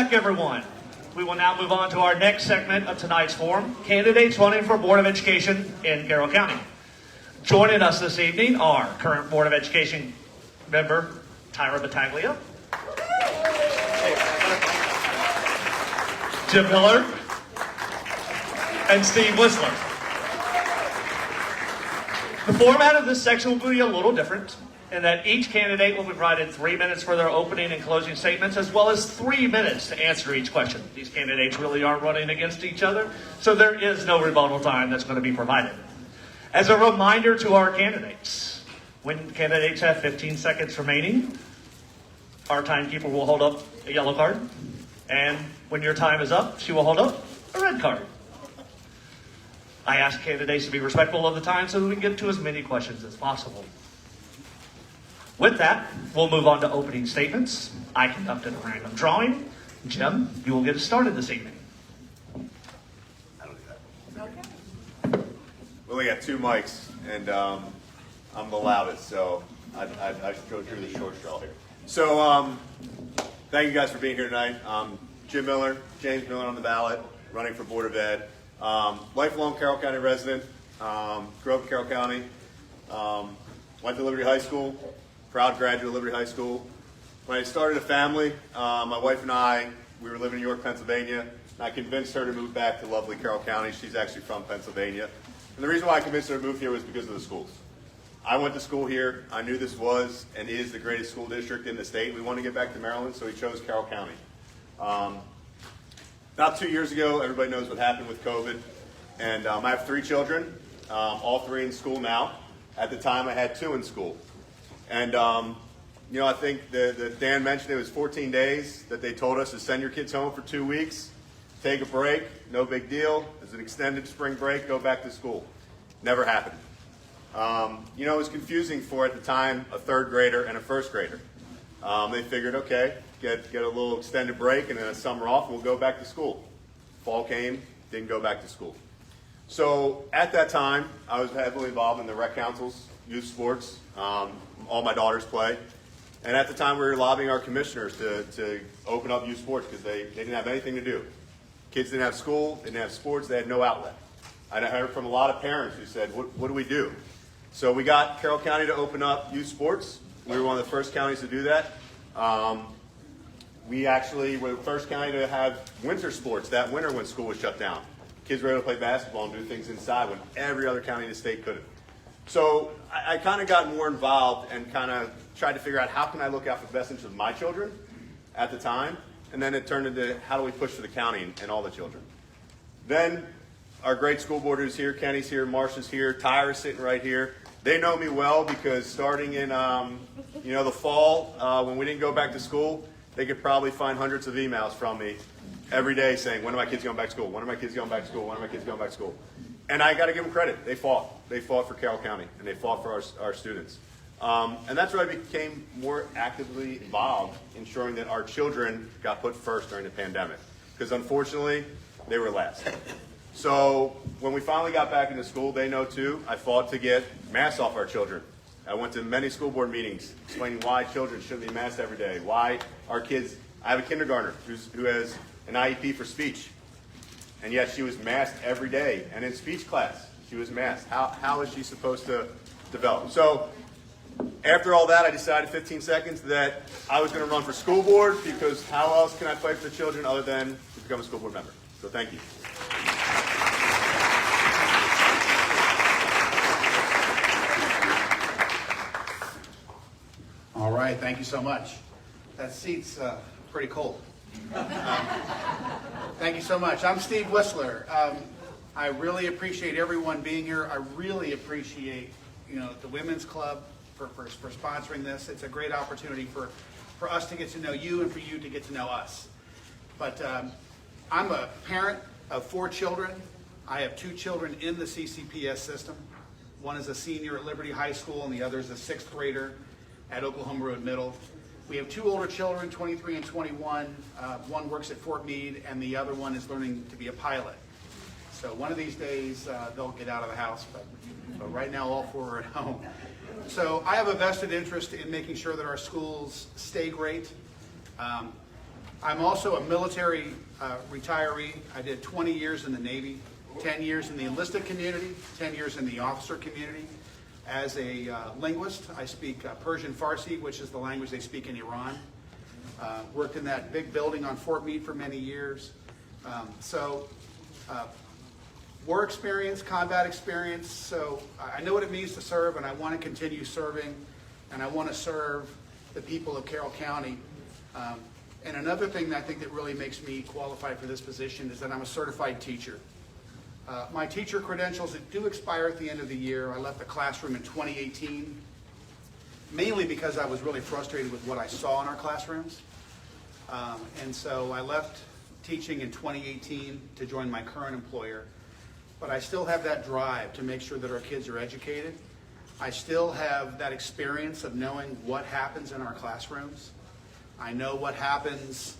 back, everyone. We will now move on to our next segment of tonight's forum, candidates running for Board of Education in Carroll County. Joining us this evening are current Board of Education member Tyra Battaglia, Jim Miller, and Steve Whistler. The format of this section will be a little different in that each candidate will be provided 3 minutes for their opening and closing statements, as well as 3 minutes to answer each question. These candidates really aren't running against each other, so there is no rebuttal time that's going to be provided. As a reminder to our candidates, when candidates have 15 seconds remaining, our timekeeper will hold up a yellow card, and when your time is up, she will hold up a red card. I ask candidates to be respectful of the time so that we can get to as many questions as possible. With that, we'll move on to opening statements. I conducted a random drawing. Jim, you will get us started this evening. I don't do that. Okay. We only got 2 mics, and I'm the loudest, so I should go through the short straw here. So thank you guys for being here tonight. Jim Miller, James Miller on the ballot, running for Board of Ed. Lifelong Carroll County resident, grew up in Carroll County, went to Liberty High School, proud graduate of Liberty High School. When I started a family, my wife and I, we were living in York, Pennsylvania, and I convinced her to move back to lovely Carroll County. She's actually from Pennsylvania. And the reason why I convinced her to move here was because of the schools. I went to school here. I knew this was and is the greatest school district in the state. We wanted to get back to Maryland, so we chose Carroll County. About 2 years ago, everybody knows what happened with COVID, and I have 3 children, all 3 in school now. At the time, I had 2 in school. And, you know, I think that Dan mentioned it was 14 days that they told us to send your kids home for 2 weeks, take a break, no big deal. It's an extended spring break, go back to school. Never happened. You know, it was confusing for, at the time, a 3rd grader and a 1st grader. They figured, okay, get a little extended break and then a summer off, we'll go back to school. Fall came, didn't go back to school. So at that time, I was heavily involved in the rec councils, youth sports. All my daughters play. And at the time, we were lobbying our commissioners to open up youth sports because they didn't have anything to do. Kids didn't have school, they didn't have sports, they had no outlet. I heard from a lot of parents who said, what do we do? So we got Carroll County to open up youth sports. We were one of the first counties to do that. We actually were the first county to have winter sports that winter when school was shut down. Kids were able to play basketball and do things inside when every other county in the state couldn't. So I kind of got more involved and kind of tried to figure out how can I look out for the best interest of my children at the time. And then it turned into how do we push for the county and all the children. Then our great school board is here. Kenny's here, Marcia's here, Tyra's sitting right here. They know me well because starting in you know, the fall when we didn't go back to school, they could probably find hundreds of emails from me every day saying, when are my kids going back to school? When are my kids going back to school? When are my kids going back to school? And I got to give them credit. They fought. They fought for Carroll County, and they fought for our students. And that's where I became more actively involved, ensuring that our children got put first during the pandemic. Because unfortunately, they were last. So when we finally got back into school, they know too, I fought to get masks off our children. I went to many school board meetings explaining why children shouldn't be masked every day, why our kids, I have a kindergartner who has an IEP for speech. And yet she was masked every day. And in speech class, she was masked. How is she supposed to develop? So after all that, I decided 15 seconds that I was going to run for school board because how else can I fight for the children other than to become a school board member? So thank you. All right, thank you so much. That seat's pretty cold. Thank you so much. I'm Steve Whistler. I really appreciate everyone being here. I really appreciate, you know, the Women's Club for sponsoring this. It's a great opportunity for us to get to know you and for you to get to know us. But I'm a parent of 4 children. I have 2 children in the CCPS system. One is a senior at Liberty High School and the other is a 6th grader at Oklahoma Road Middle. We have 2 older children, 23 and 21. One works at Fort Meade and the other one is learning to be a pilot. So one of these days they'll get out of the house, but right now all 4 are at home. So I have a vested interest in making sure that our schools stay great. I'm also a military retiree. I did 20 years in the Navy, 10 years in the enlisted community, 10 years in the officer community. As a linguist, I speak Persian Farsi, which is the language they speak in Iran. Worked in that big building on Fort Meade for many years. War experience, combat experience, so I know what it means to serve, and I want to continue serving, and I want to serve the people of Carroll County. And another thing that I think that really makes me qualified for this position is that I'm a certified teacher. My teacher credentials do expire at the end of the year. I left the classroom in 2018, mainly because I was really frustrated with what I saw in our classrooms. And so I left teaching in 2018 to join my current employer. But I still have that drive to make sure that our kids are educated. I still have that experience of knowing what happens in our classrooms. I know what happens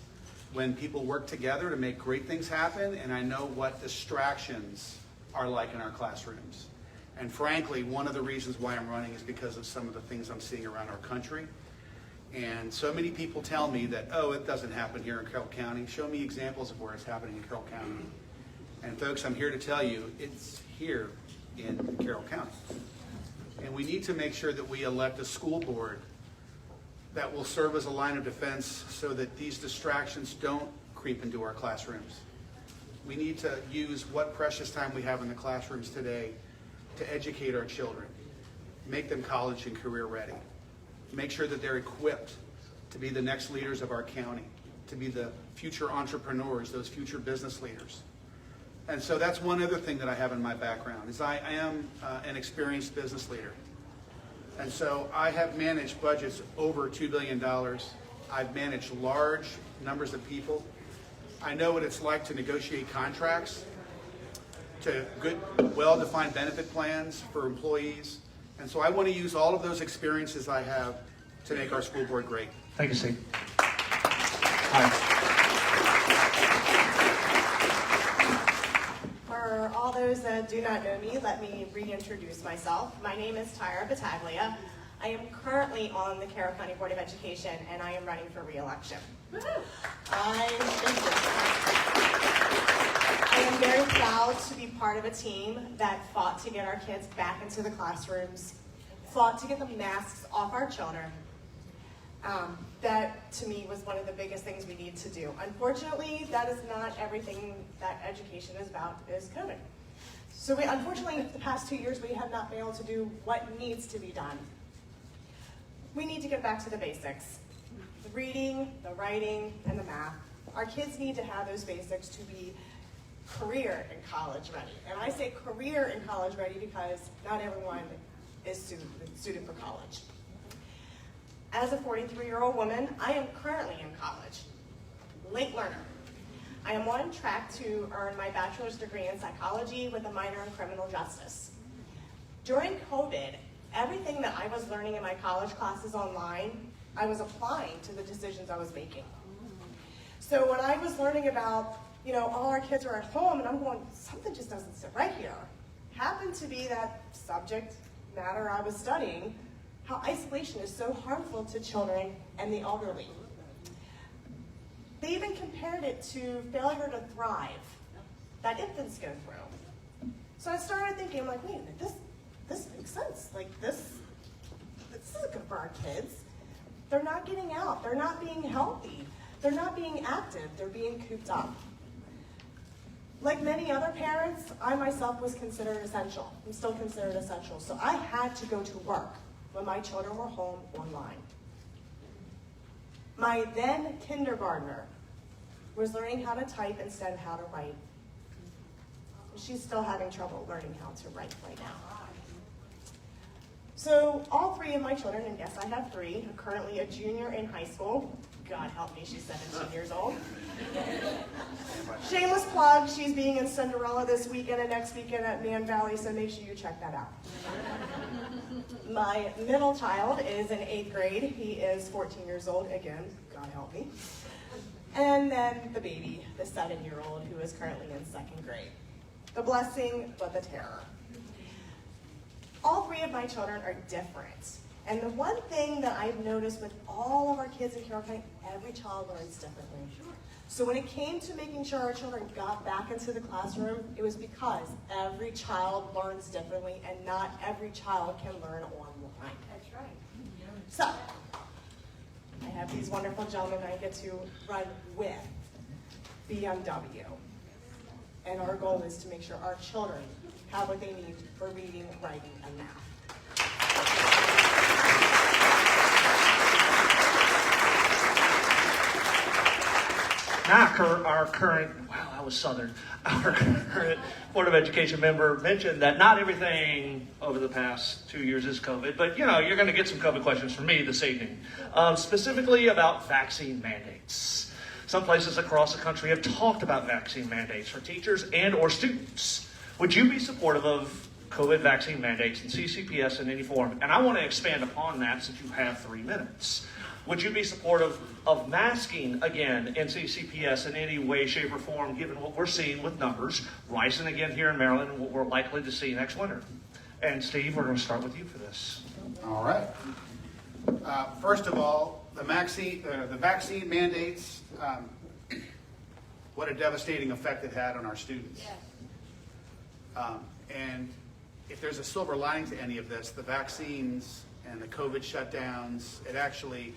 when people work together to make great things happen, and I know what distractions are like in our classrooms. And frankly, one of the reasons why I'm running is because of some of the things I'm seeing around our country. And so many people tell me that, oh, it doesn't happen here in Carroll County. Show me examples of where it's happening in Carroll County. And folks, I'm here to tell you, it's here in Carroll County. And we need to make sure that we elect a school board that will serve as a line of defense so that these distractions don't creep into our classrooms. We need to use what precious time we have in the classrooms today to educate our children, make them college and career ready, make sure that they're equipped to be the next leaders of our county, to be the future entrepreneurs, those future business leaders. And so that's one other thing that I have in my background, is I am an experienced business leader. And so I have managed budgets over $2 billion. I've managed large numbers of people. I know what it's like to negotiate contracts, to good, well-defined benefit plans for employees. And so I want to use all of those experiences I have to make our school board great. Thank you, Steve. Hi. For all those that do not know me, let me reintroduce myself. My name is Tyra Battaglia. I am currently on the Carroll County Board of Education, and I am running for re-election. I am very proud to be part of a team that fought to get our kids back into the classrooms, fought to get the masks off our children. That, to me, was one of the biggest things we need to do. Unfortunately, that is not everything that education is about, is COVID. So unfortunately, the past 2 years, we have not been able to do what needs to be done. We need to get back to the basics. The reading, the writing, and the math. Our kids need to have those basics to be career and college ready. And I say career and college ready because not everyone is suited for college. As a 43-year-old woman, I am currently in college, late learner. I am on track to earn my bachelor's degree in psychology with a minor in criminal justice. During COVID, everything that I was learning in my college classes online, I was applying to the decisions I was making. So when I was learning about, all our kids are at home, and I'm going, something just doesn't sit right here. Happened to be that subject matter I was studying, how isolation is so harmful to children and the elderly. They even compared it to failure to thrive that infants go through. So I started thinking, wait a minute, this makes sense. This isn't good for our kids. They're not getting out. They're not being healthy. They're not being active. They're being cooped up. Like many other parents, I myself was considered essential. I'm still considered essential. So I had to go to work when my children were home online. My then kindergartner was learning how to type instead of how to write. She's still having trouble learning how to write right now. So all three of my children, and yes, I have three, are currently a junior in high school. God help me, she's 17 years old. Shameless plug, she's being in Cinderella this weekend and next weekend at Man Valley, so make sure you check that out. My middle child is in 8th grade. He is 14 years old, again, God help me. And then the baby, the 7-year-old, who is currently in 2nd grade. The blessing, but the terror. All three of my children are different, And the one thing that I've noticed with all of our kids in Carroll County, every child learns differently. So when it came to making sure our children got back into the classroom, it was because every child learns differently and not every child can learn online. That's right. So, I have these wonderful gentlemen I get to run with BMW. And our goal is to make sure our children have what they need for reading, writing, and math. Now, our current, wow, that was Southern, our current Board of Education member mentioned that not everything over the past 2 years is COVID, but you're going to get some COVID questions from me this evening, specifically about vaccine mandates. Some places across the country have talked about vaccine mandates for teachers and or students. Would you be supportive of COVID vaccine mandates in CCPS in any form? And I want to expand upon that since you have 3 minutes. Would you be supportive of masking again in CCPS in any way, shape, or form, given what we're seeing with numbers rising again here in Maryland and what we're likely to see next winter? And Steve, we're going to start with you for this. All right. First of all, the vaccine mandates, what a devastating effect it had on our students. And if there's a silver lining to any of this, the vaccines and the COVID shutdowns, it actually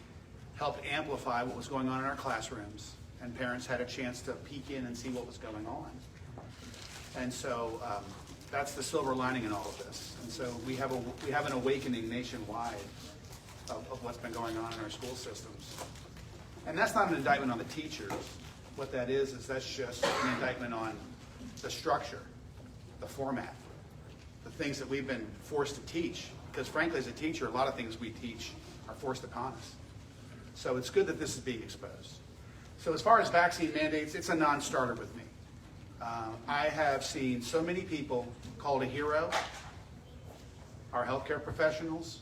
helped amplify what was going on in our classrooms, and parents had a chance to peek in and see what was going on. And so that's the silver lining in all of this. And so we have an awakening nationwide of what's been going on in our school systems. And that's not an indictment on the teachers. What that is that's just an indictment on the structure, the format, the things that we've been forced to teach. Because frankly, as a teacher, a lot of things we teach are forced upon us. So it's good that this is being exposed. So as far as vaccine mandates, it's a non-starter with me. I have seen so many people called a hero, our healthcare professionals,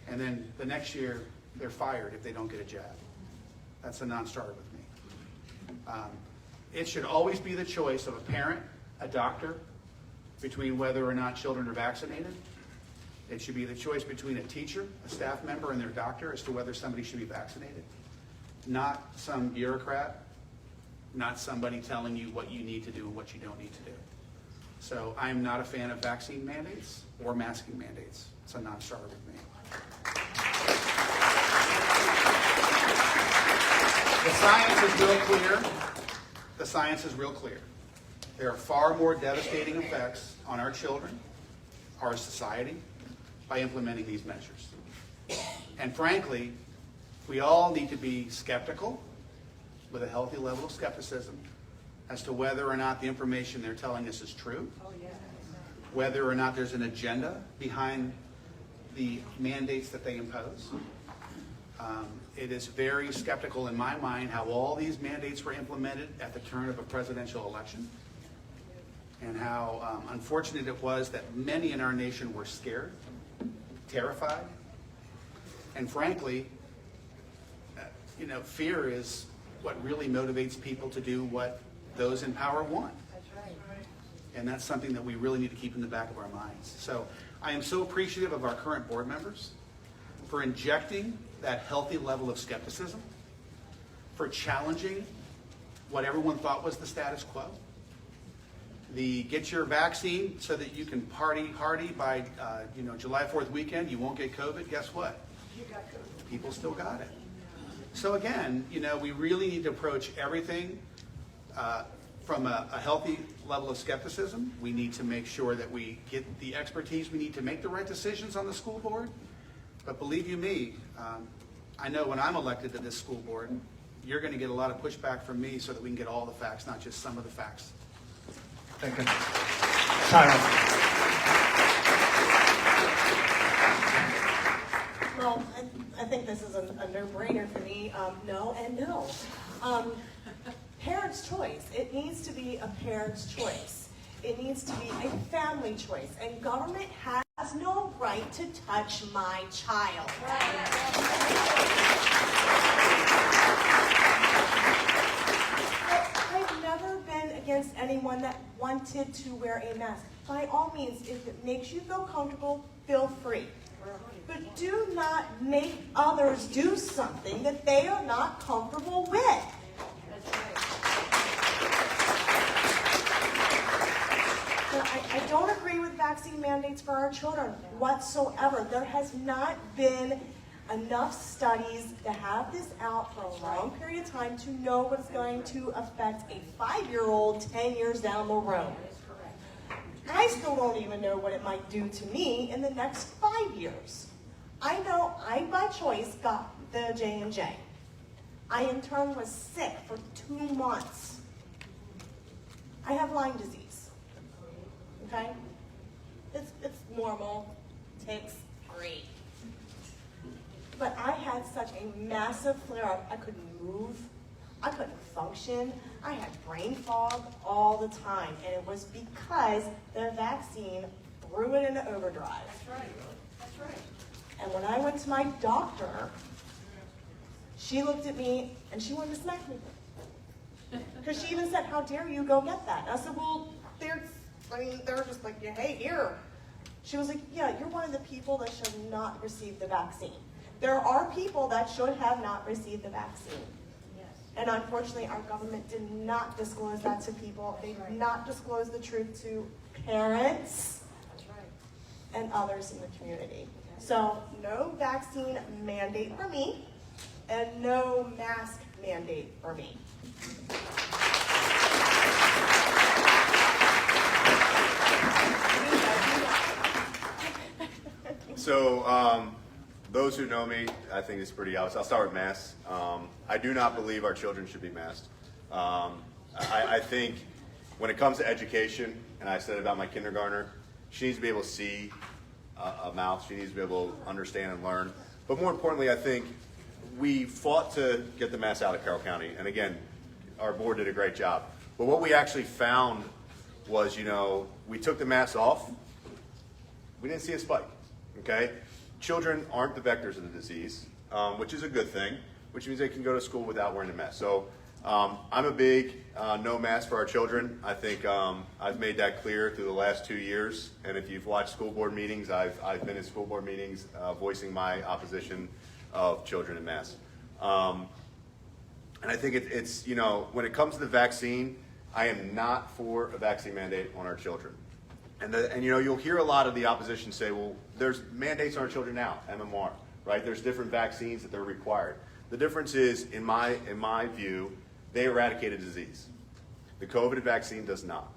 and then the next year they're fired if they don't get a jab. That's a non-starter with me. It should always be the choice of a parent, a doctor, between whether or not children are vaccinated. It should be the choice between a teacher, a staff member, and their doctor as to whether somebody should be vaccinated. Not some bureaucrat, not somebody telling you what you need to do and what you don't need to do. So I'm not a fan of vaccine mandates or masking mandates. It's a non-starter with me. The science is real clear. The science is real clear. There are far more devastating effects on our children, our society, by implementing these measures. And frankly, we all need to be skeptical, with a healthy level of skepticism, as to whether or not the information they're telling us is true, whether or not there's an agenda behind the mandates that they impose. It is very skeptical in my mind how all these mandates were implemented at the turn of a presidential election, and how unfortunate it was that many in our nation were scared, terrified, and frankly, fear is what really motivates people to do what those in power want. That's right. And that's something that we really need to keep in the back of our minds. So I am so appreciative of our current board members for injecting that healthy level of skepticism, for challenging what everyone thought was the status quo. The get your vaccine so that you can party hardy by July 4th weekend, you won't get COVID. Guess what? You got COVID. People still got it. So again, we really need to approach everything from a healthy level of skepticism. We need to make sure that we get the expertise we need to make the right decisions on the school board. But believe you me, I know when I'm elected to this school board, you're going to get a lot of pushback from me so that we can get all the facts, not just some of the facts. Thank you. Tyra. Well, I think this is a no-brainer for me. No and no. Parents' choice. It needs to be a parent's choice. It needs to be a family choice. And government has no right to touch my child. I've never been against anyone that wanted to wear a mask. By all means, if it makes you feel comfortable, feel free. but do not make others do something that they are not comfortable with. So I don't agree with vaccine mandates for our children whatsoever. There has not been enough studies to have this out for a long period of time to know what is going to affect a 5-year-old 10 years down the road. I still don't even know what it might do to me in the next 5 years. I know I, by choice, got the J&J. I, in turn, was sick for 2 months. I have Lyme disease, okay? It's normal, ticks, great. But I had such a massive flare-up, I couldn't move, I couldn't function, I had brain fog all the time, and it was because the vaccine threw it into overdrive. That's right. That's right. And when I went to my doctor, she looked at me and she wanted to smack me. Because she even said, "How dare you go get that?" And I said, "Well, they're just like, hey, here." She was like, "Yeah, you're one of the people that should not receive the vaccine. There are people that should have not received the vaccine." Yes. And unfortunately, our government did not disclose that to people. They did not disclose the truth to parents That's right. and others in the community. So no vaccine mandate for me, and no mask mandate for me. So, those who know me, I think it's pretty obvious. I'll start with masks. I do not believe our children should be masked. I think when it comes to education, and I said about my kindergartner, she needs to be able to see a mouth. She needs to be able to understand and learn. But more importantly, I think we fought to get the masks out of Carroll County. And again, our board did a great job. But what we actually found was, we took the masks off. We didn't see a spike, okay? Children aren't the vectors of the disease, which is a good thing, which means they can go to school without wearing a mask. So I'm a big no mask for our children. I think I've made that clear through the last 2 years. And if you've watched school board meetings, I've been in school board meetings voicing my opposition of children in masks. And I think it's when it comes to the vaccine, I am not for a vaccine mandate on our children. And you'll hear a lot of the opposition say, well, there's mandates on our children now, MMR, right? There's different vaccines that they're required. The difference is, in my view, they eradicate a disease. The COVID vaccine does not.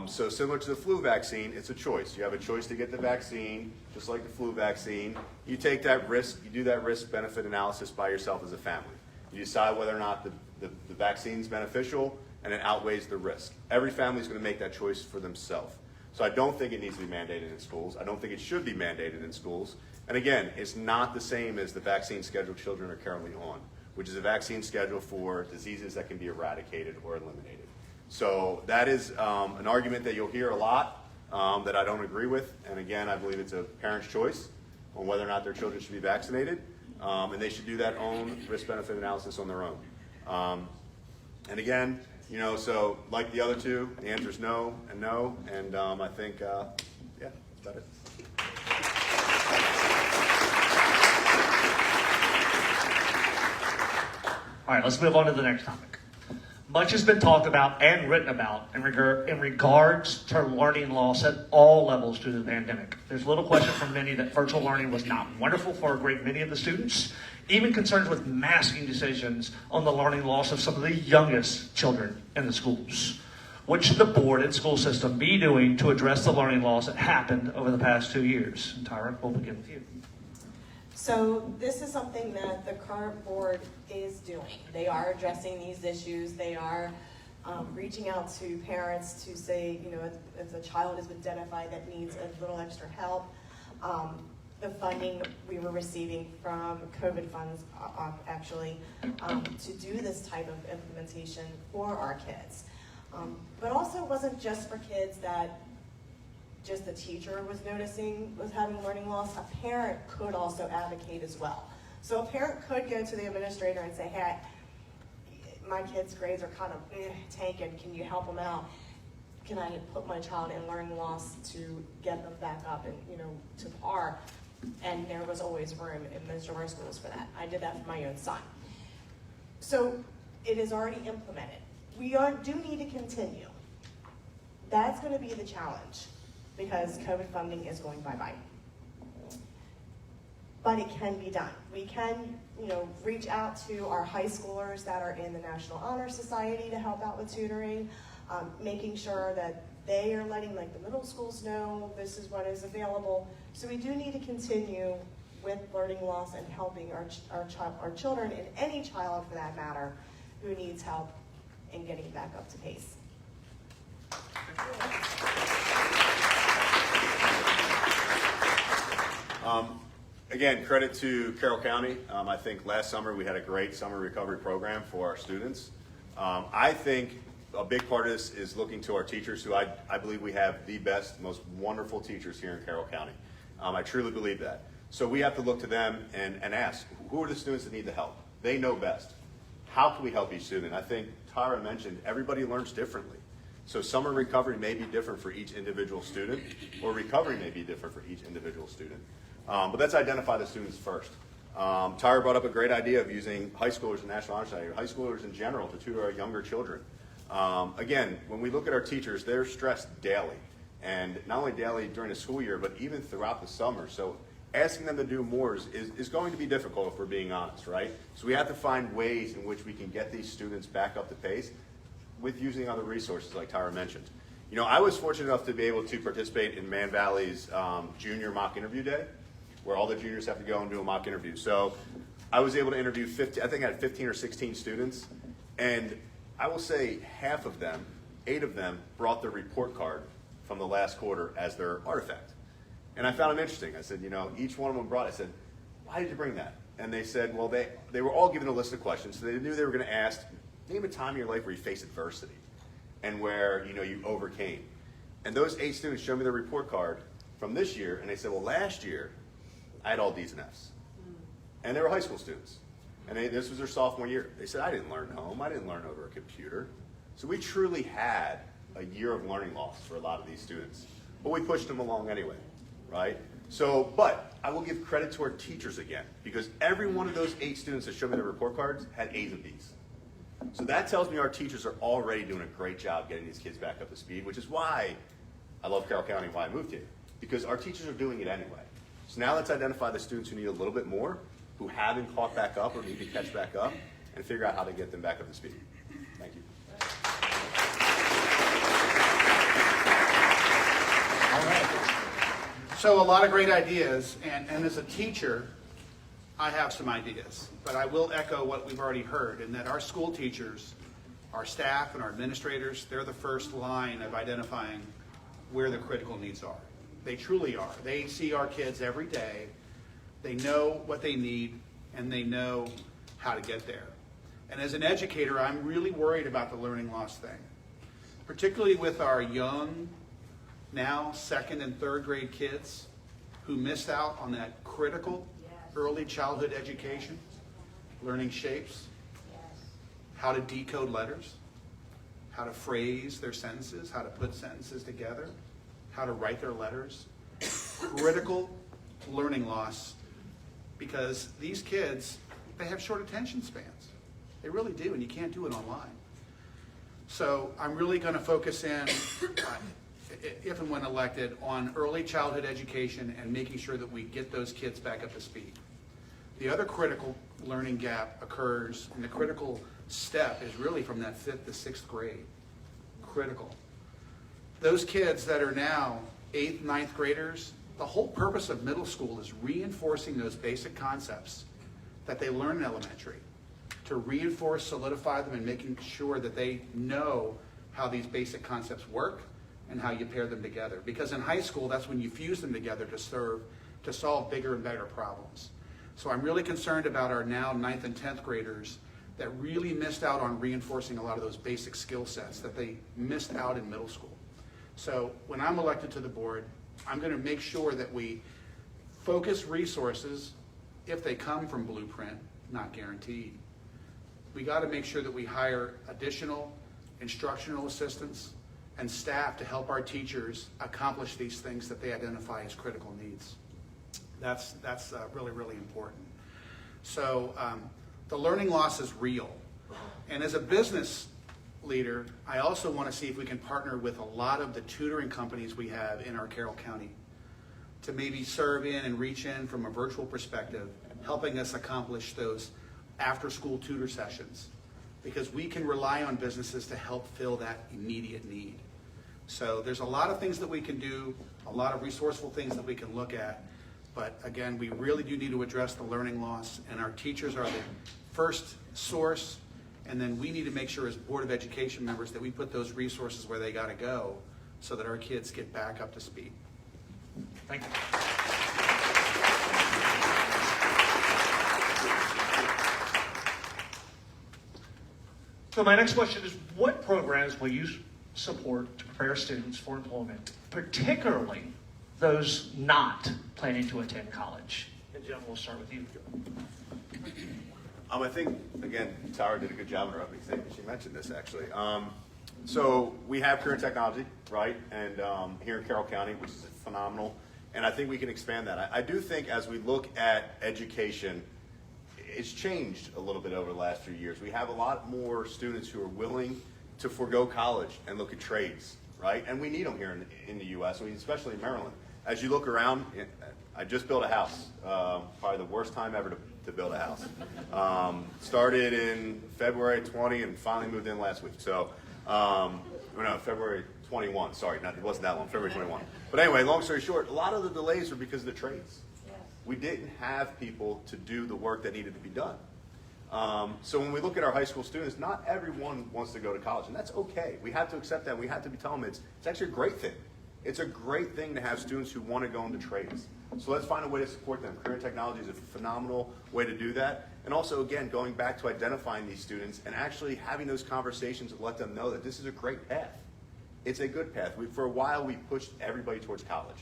So similar to the flu vaccine, it's a choice. You have a choice to get the vaccine, just like the flu vaccine. You take that risk, you do that risk-benefit analysis by yourself as a family. You decide whether or not the vaccine's beneficial and it outweighs the risk. Every family is going to make that choice for themselves. So I don't think it needs to be mandated in schools. I don't think it should be mandated in schools. And again, it's not the same as the vaccine schedule children are currently on, which is a vaccine schedule for diseases that can be eradicated or eliminated. So that is an argument that you'll hear a lot that I don't agree with. And again, I believe it's a parent's choice on whether or not their children should be vaccinated. And they should do that own risk-benefit analysis on their own. And again, so like the other two, the answer is no and no. And I think, that's about it. All right, let's move on to the next topic. Much has been talked about and written about in regards to learning loss at all levels due to the pandemic. There's little question from many that virtual learning was not wonderful for a great many of the students, even concerns with masking decisions on the learning loss of some of the youngest children in the schools. What should the board and school system be doing to address the learning loss that happened over the past 2 years? And Tyra, we'll begin with you. So this is something that the current board is doing. They are addressing these issues. They are reaching out to parents to say, if a child has been identified that needs a little extra help. The funding we were receiving from COVID funds, actually, to do this type of implementation for our kids. But also, it wasn't just for kids that just the teacher was noticing was having learning loss. A parent could also advocate as well. So a parent could go to the administrator and say, hey, my kid's grades are kind of tanking. Can you help them out? Can I put my child in learning loss to get them back up and to par? And there was always room in most of our schools for that. I did that for my own son. So it is already implemented. We do need to continue. That's going to be the challenge because COVID funding is going bye-bye. But it can be done. We can, reach out to our high schoolers that are in the National Honor Society to help out with tutoring, making sure that they are letting the middle schools know this is what is available. So we do need to continue with learning loss and helping our children and any child for that matter who needs help in getting back up to pace. Again, credit to Carroll County. I think last summer we had a great summer recovery program for our students. I think a big part of this is looking to our teachers, who I believe we have the best, most wonderful teachers here in Carroll County. I truly believe that. So we have to look to them and ask, who are the students that need the help? They know best. How can we help each student? I think Tyra mentioned everybody learns differently. So summer recovery may be different for each individual student, or recovery may be different for each individual student. But let's identify the students first. Tyra brought up a great idea of using high schoolers in National Honor Society, or high schoolers in general, to tutor our younger children. Again, when we look at our teachers, they're stressed daily. And not only daily during the school year, but even throughout the summer. So asking them to do more is going to be difficult if we're being honest, right? So we have to find ways in which we can get these students back up to pace with using other resources like Tyra mentioned. I was fortunate enough to be able to participate in Man Valley's junior mock interview day, where all the juniors have to go and do a mock interview. So I was able to interview 50, I think I had 15 or 16 students, and I will say half of them, 8 of them, brought their report card from the last quarter as their artifact. And I found it interesting. I said, each one of them brought it. I said, why did you bring that? And they said, well, they were all given a list of questions, so they knew they were going to ask, name a time in your life where you faced adversity and where, you overcame. And those 8 students showed me their report card from this year, and they said, well, last year, I had all D's and F's. And they were high school students. And this was their sophomore year. They said, I didn't learn home. I didn't learn over a computer. So we truly had a year of learning loss for a lot of these students. But we pushed them along anyway, right? So, but I will give credit to our teachers again, because every one of those 8 students that showed me their report cards had A's and B's. So that tells me our teachers are already doing a great job getting these kids back up to speed, which is why I love Carroll County and why I moved here, because our teachers are doing it anyway. So now let's identify the students who need a little bit more, who haven't caught back up or need to catch back up, and figure out how to get them back up to speed. Thank you. All right. So a lot of great ideas, and as a teacher, I have some ideas, but I will echo what we've already heard, in that our school teachers, our staff and our administrators, they're the first line of identifying where the critical needs are. They truly are. They see our kids every day. They know what they need, and they know how to get there. And as an educator, I'm really worried about the learning loss thing, particularly with our young, now 2nd and 3rd grade kids who missed out on that critical early childhood education, learning shapes, how to decode letters, how to phrase their sentences, how to put sentences together, how to write their letters. Critical learning loss, because these kids, they have short attention spans. They really do, and you can't do it online. So I'm really going to focus in, if and when elected, on early childhood education and making sure that we get those kids back up to speed. The other critical learning gap occurs, and the critical step is really from that 5th to 6th grade. Critical. Those kids that are now 8th, 9th graders, the whole purpose of middle school is reinforcing those basic concepts that they learn in elementary, to reinforce, solidify them, and making sure that they know how these basic concepts work and how you pair them together. Because in high school, that's when you fuse them together to solve bigger and better problems. So I'm really concerned about our now 9th and 10th graders that really missed out on reinforcing a lot of those basic skill sets that they missed out in middle school. So when I'm elected to the board, I'm going to make sure that we focus resources, if they come from Blueprint, not guaranteed. We got to make sure that we hire additional instructional assistants and staff to help our teachers accomplish these things that they identify as critical needs. That's really, really important. So the learning loss is real. And as a business leader, I also want to see if we can partner with a lot of the tutoring companies we have in our Carroll County to maybe serve in and reach in from a virtual perspective, helping us accomplish those after-school tutor sessions, because we can rely on businesses to help fill that immediate need. So there's a lot of things that we can do, a lot of resourceful things that we can look at, but again, we really do need to address the learning loss, and our teachers are the first source, and then we need to make sure as Board of Education members that we put those resources where they gotta go so that our kids get back up to speed. Thank you. So my next question is, what programs will you support to prepare students for employment, particularly those not planning to attend college? And Jim, we'll start with you. I think, again, Tara did a good job in her opening statement. She mentioned this, actually. So we have career technology, right? And here in Carroll County, which is phenomenal. And I think we can expand that. I do think as we look at education, it's changed a little bit over the last few years. We have a lot more students who are willing to forego college and look at trades, right? And we need them here in the U.S., especially in Maryland. As you look around, I just built a house, probably the worst time ever to build a house. Started in February 20 and finally moved in last week. So, no, February 21, sorry, it wasn't that long, February 21. But anyway, long story short, a lot of the delays were because of the trades. We didn't have people to do the work that needed to be done. So when we look at our high school students, not everyone wants to go to college, and that's okay. We have to accept that. We have to tell them it's actually a great thing. It's a great thing to have students who want to go into trades. So let's find a way to support them. Career technology is a phenomenal way to do that. And also, again, going back to identifying these students and actually having those conversations to let them know that this is a great path. It's a good path. For a while, we pushed everybody towards college,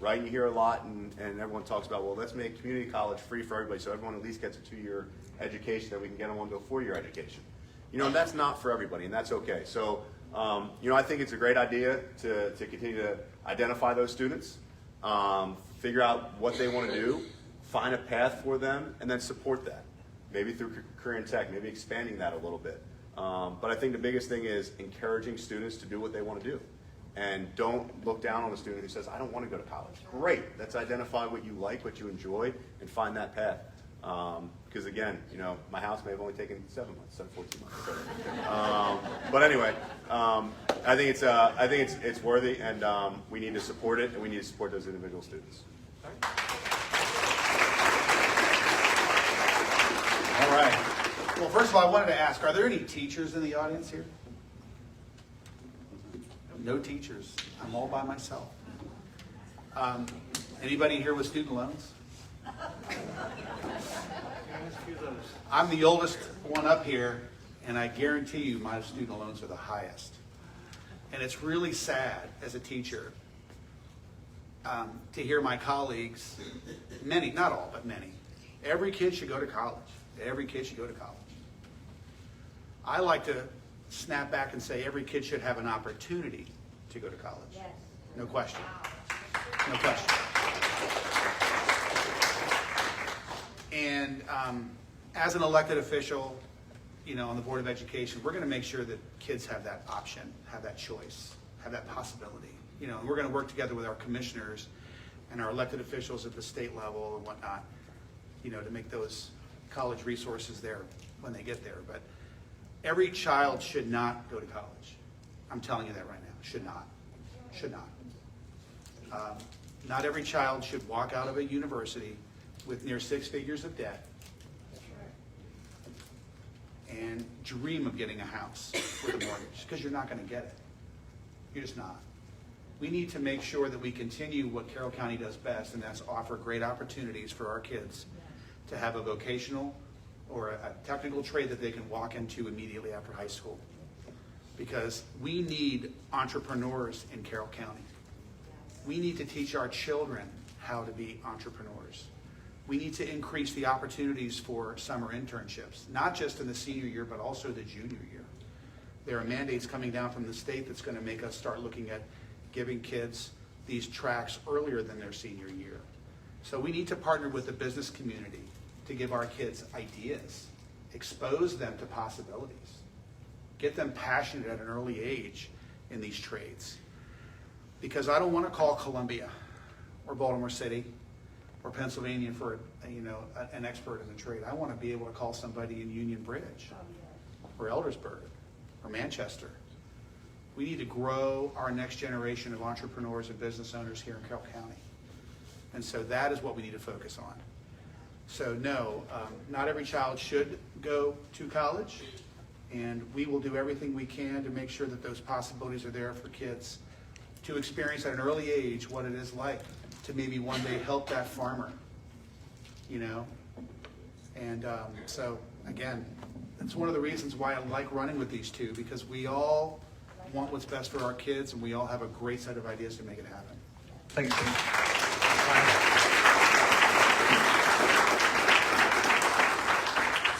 right? And you hear a lot, and everyone talks about, well, let's make community college free for everybody so everyone at least gets a 2-year education that we can get them onto a 4-year education. And that's not for everybody, and that's okay. So, I think it's a great idea to continue to identify those students, figure out what they want to do, find a path for them, and then support that. Maybe through career and tech, maybe expanding that a little bit. But I think the biggest thing is encouraging students to do what they want to do. And don't look down on a student who says, I don't want to go to college. Great. Let's identify what you like, what you enjoy, and find that path. Because again, my house may have only taken 7 months, 14 months. But anyway, I think it's worthy, and we need to support it, and we need to support those individual students. All right. Well, first of all, I wanted to ask, are there any teachers in the audience here? No teachers. I'm all by myself. Anybody here with student loans? I'm the oldest one up here, and I guarantee you my student loans are the highest. And it's really sad as a teacher to hear my colleagues, many, not all, but many, every kid should go to college. Every kid should go to college. I like to snap back and say every kid should have an opportunity to go to college. Yes. No question. No question. And as an elected official, on the Board of Education, we're going to make sure that kids have that option, have that choice, have that possibility. And we're going to work together with our commissioners and our elected officials at the state level and whatnot, to make those college resources there when they get there. But every child should not go to college. I'm telling you that right now. Should not. Should not. Not every child should walk out of a university with near 6 figures of debt and dream of getting a house with a mortgage, because you're not going to get it. You're just not. We need to make sure that we continue what Carroll County does best, and that's offer great opportunities for our kids to have a vocational or a technical trade that they can walk into immediately after high school. Because we need entrepreneurs in Carroll County. We need to teach our children how to be entrepreneurs. We need to increase the opportunities for summer internships, not just in the senior year, but also the junior year. There are mandates coming down from the state that's going to make us start looking at giving kids these tracks earlier than their senior year. So we need to partner with the business community to give our kids ideas, expose them to possibilities, get them passionate at an early age in these trades. Because I don't want to call Columbia or Baltimore City or Pennsylvania for an expert in the trade. I want to be able to call somebody in Union Bridge or Eldersburg or Manchester. We need to grow our next generation of entrepreneurs and business owners here in Carroll County. And so that is what we need to focus on. So no, not every child should go to college, and we will do everything we can to make sure that those possibilities are there for kids to experience at an early age what it is like to maybe one day help that farmer, And so again, that's one of the reasons why I like running with these two, because we all want what's best for our kids, and we all have a great set of ideas to make it happen. Thanks, Steve.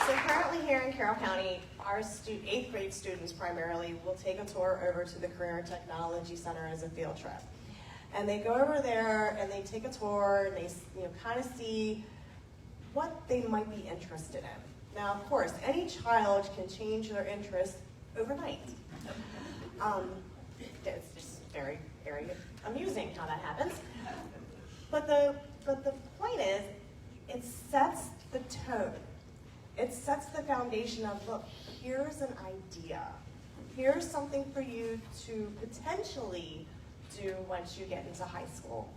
So currently here in Carroll County, our 8th grade students primarily will take a tour over to the Career and Technology Center as a field trip. And they go over there and they take a tour and they kind of see what they might be interested in. Now, of course, any child can change their interest overnight. It's just very, very amusing how that happens. But the point is, it sets the tone. It sets the foundation of, look, here's an idea. Here's something for you to potentially do once you get into high school.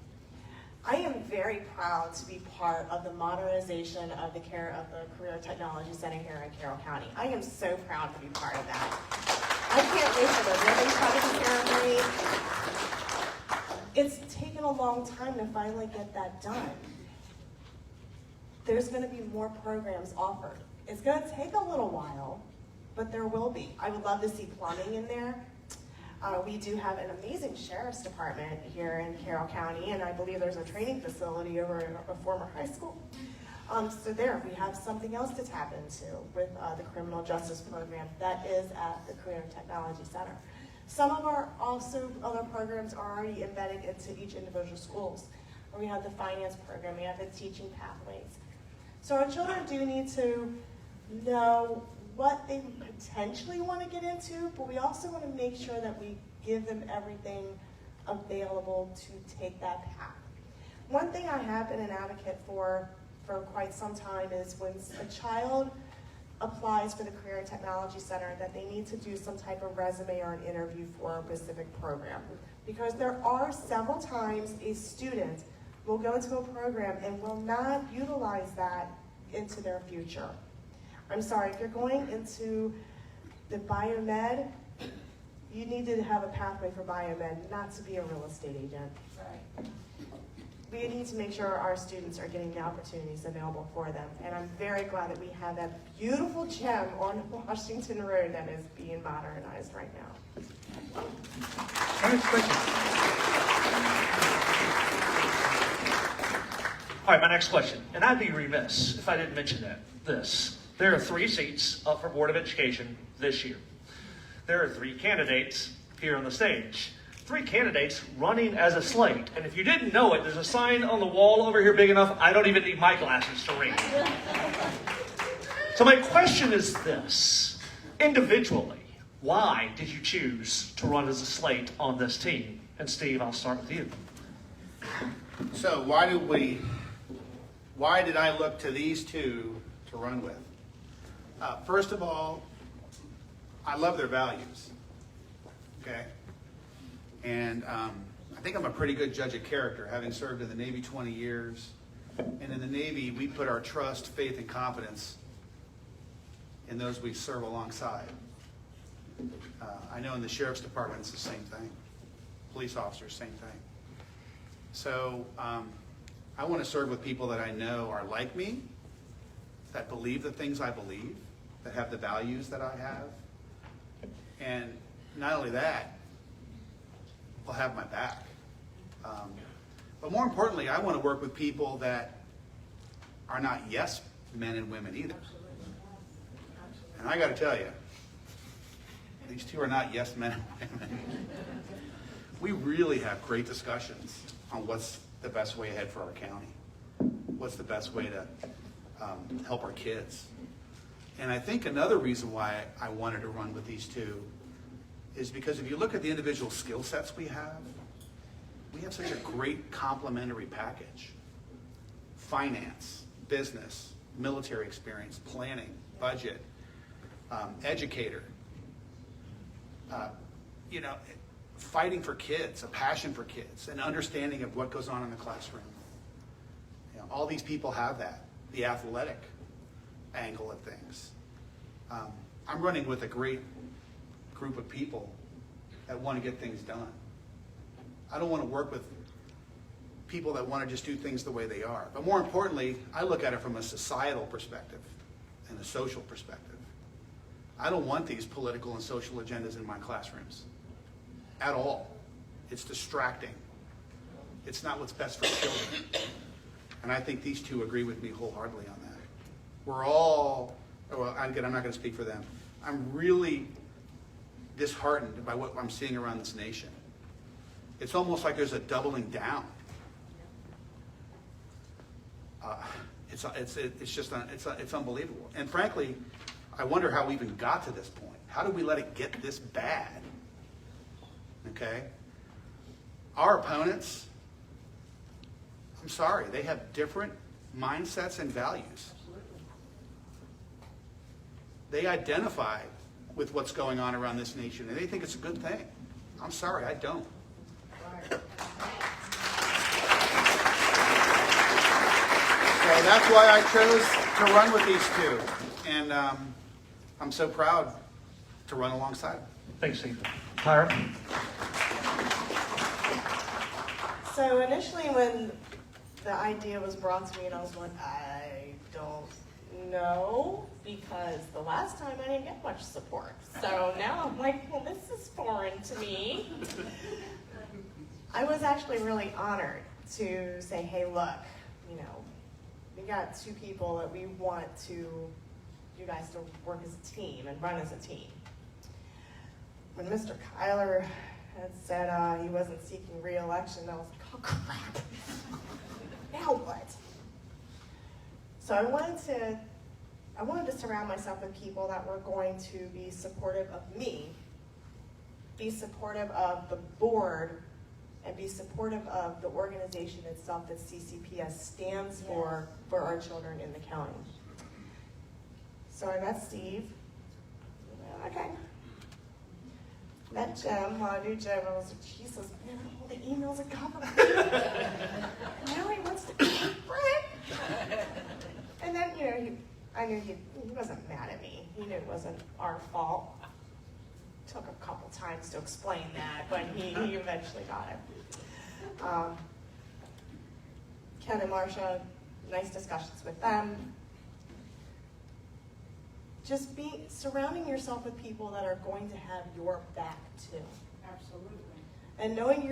I am very proud to be part of the modernization of the Career Technology Center here in Carroll County. I am so proud to be part of that. I can't wait for the ribbon cutting ceremony. It's taken a long time to finally get that done. There's going to be more programs offered. It's going to take a little while, but there will be. I would love to see plumbing in there. We do have an amazing sheriff's department here in Carroll County, and I believe there's a training facility over in a former high school. So there, we have something else to tap into with the criminal justice program that is at the Career and Technology Center. Some of our other programs are already embedded into each individual schools. We have the finance program, we have the teaching pathways. So our children do need to know what they potentially want to get into, but we also want to make sure that we give them everything available to take that path. One thing I have been an advocate for quite some time is when a child applies for the Career and Technology Center, that they need to do some type of resume or an interview for a specific program. Because there are several times a student will go to a program and will not utilize that into their future. I'm sorry, if you're going into the biomed, you need to have a pathway for biomed, not to be a real estate agent. Right. We need to make sure our students are getting the opportunities available for them. And I'm very glad that we have that beautiful gem on Washington Road that is being modernized right now. All right, question. All right, my next question, and I'd be remiss if I didn't mention this. There are 3 seats up for Board of Education this year. There are 3 candidates here on the stage. 3 candidates running as a slate. And if you didn't know it, there's a sign on the wall over here big enough, I don't even need my glasses to read. So my question is this. Individually, why did you choose to run as a slate on this team? And Steve, I'll start with you. So why did I look to these two to run with? First of all, I love their values, okay? And I think I'm a pretty good judge of character, having served in the Navy 20 years. And in the Navy, we put our trust, faith, and confidence in those we serve alongside. I know in the Sheriff's Department, it's the same thing. Police officers, same thing. So I want to serve with people that I know are like me, that believe the things I believe, that have the values that I have. And not only that, will have my back. But more importantly, I want to work with people that are not yes men and women either. And I got to tell you, these two are not yes men and women. We really have great discussions on what's the best way ahead for our county. what's the best way to help our kids. And I think another reason why I wanted to run with these two is because if you look at the individual skill sets we have such a great complementary package. Finance, business, military experience, planning, budget, educator, fighting for kids, a passion for kids, an understanding of what goes on in the classroom. All these people have that, the athletic angle of things. I'm running with a great group of people that want to get things done. I don't want to work with people that want to just do things the way they are. But more importantly, I look at it from a societal perspective and a social perspective. I don't want these political and social agendas in my classrooms at all. It's distracting. It's not what's best for children. And I think these two agree with me wholeheartedly on that. We're all, well, again, I'm not going to speak for them. I'm really disheartened by what I'm seeing around this nation. It's almost like there's a doubling down. It's unbelievable. And frankly, I wonder how we even got to this point. How did we let it get this bad? Okay? Our opponents, I'm sorry, they have different mindsets and values. They identify with what's going on around this nation, and they think it's a good thing. I'm sorry, I don't. So that's why I chose to run with these two. And I'm so proud to run alongside them. Thanks, Steve. Tyra? So initially when the idea was brought to me and I was like, I don't know, because the last time I didn't get much support. So now I'm like, well, this is foreign to me. I was actually really honored to say, hey, look, we got two people that we want you guys to work as a team and run as a team. When Mr. Kyler had said he wasn't seeking re-election, I was like, oh crap, now what? So I wanted to surround myself with people that were going to be supportive of me, be supportive of the board, and be supportive of the organization itself that CCPS stands for our children in the county. So I met Steve. Okay. Met Jim. Well, I knew Jim. I was like, Jesus, man, all the emails are coming. Now he wants to eat bread. And then, I knew he wasn't mad at me. He knew it wasn't our fault. Took a couple times to explain that, but he eventually got it. Ken and Marcia, nice discussions with them. Just surrounding yourself with people that are going to have your back too. Absolutely. And knowing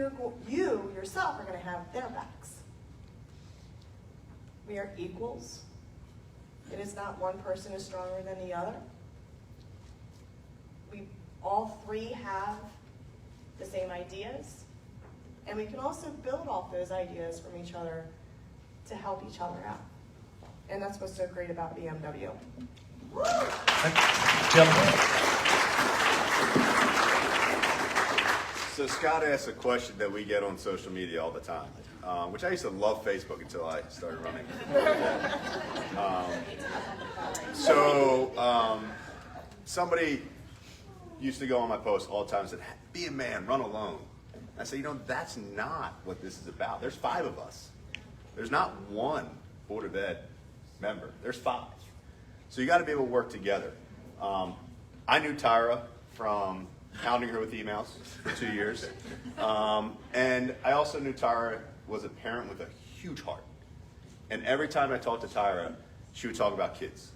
you yourself are going to have their backs. We are equals. It is not one person is stronger than the other. We all three have the same ideas. And we can also build off those ideas from each other to help each other out. And that's what's so great about BMW. Gentlemen? So Scott asked a question that we get on social media all the time, which I used to love Facebook until I started running. Somebody used to go on my post all the time and said, be a man, run alone. I said, that's not what this is about. There's 5 of us. There's not one Board of Ed member. There's 5. So you got to be able to work together. I knew Tyra from hounding her with emails for 2 years. And I also knew Tyra was a parent with a huge heart. And every time I talked to Tyra, she would talk about kids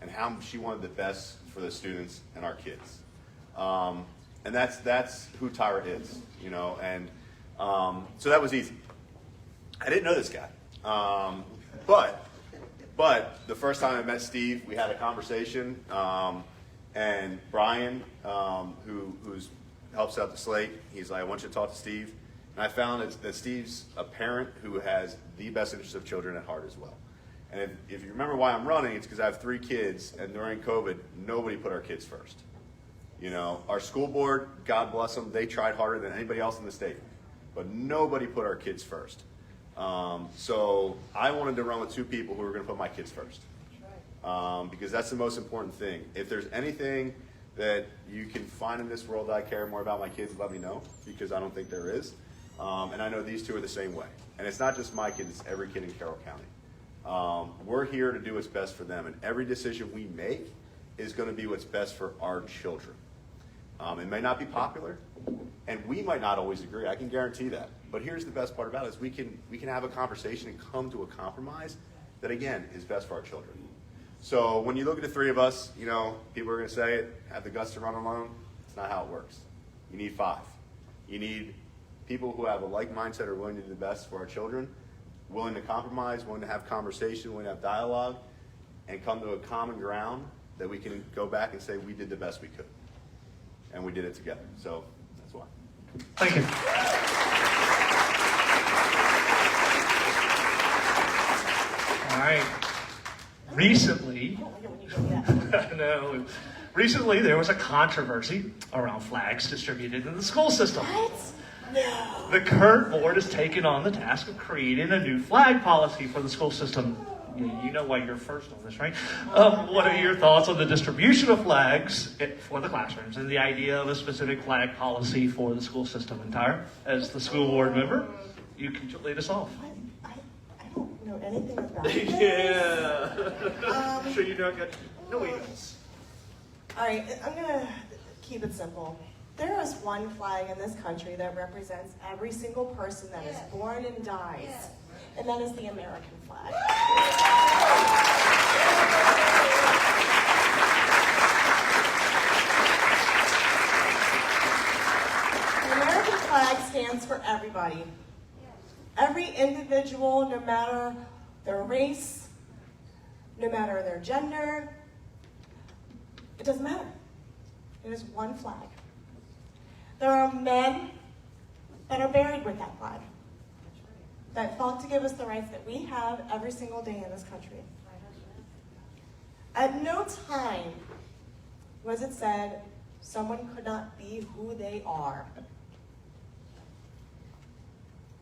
and how she wanted the best for the students and our kids. And that's who Tyra is, and so that was easy. I didn't know this guy, but the first time I met Steve, we had a conversation, and Brian, who helps out the slate, he's like, I want you to talk to Steve, and I found that Steve's a parent who has the best interest of children at heart as well. And if you remember why I'm running, it's because I have 3 kids, and during COVID, nobody put our kids first. You know, our school board, God bless them, they tried harder than anybody else in the state, but nobody put our kids first. So I wanted to run with 2 people who were going to put my kids first, because that's the most important thing. If there's anything that you can find in this world that I care more about my kids, let me know, because I don't think there is. And I know these 2 are the same way. And it's not just my kids, it's every kid in Carroll County. We're here to do what's best for them, and every decision we make is going to be what's best for our children. It may not be popular, and we might not always agree. I can guarantee that. But here's the best part about it: is we can have a conversation and come to a compromise that, again, is best for our children. So when you look at the 3 of us, you know, people are going to say it, have the guts to run alone. It's not how it works. You need 5. You need people who have a like mindset, are willing to do the best for our children, willing to compromise, willing to have conversation, willing to have dialogue, and come to a common ground that we can go back and say we did the best we could. And we did it together. So that's why. Thank you. All right. Recently, no, recently there was a controversy around flags distributed in the school system. What? No. The current board has taken on the task of creating a new flag policy for the school system. You know why you're first on this, right? What are your thoughts on the distribution of flags for the classrooms and the idea of a specific flag policy for the school system entire? As the school board member, you can lead us off. I don't know anything about this. Yeah. I'm sure you don't get no emails. All right, I'm gonna keep it simple. There is one flag in this country that represents every single person that is born and dies, and that is the American flag. The American flag stands for everybody. Every individual, no matter their race, no matter their gender, it doesn't matter. It is one flag. There are men that are buried with that flag, that fought to give us the rights that we have every single day in this country. At no time was it said someone could not be who they are.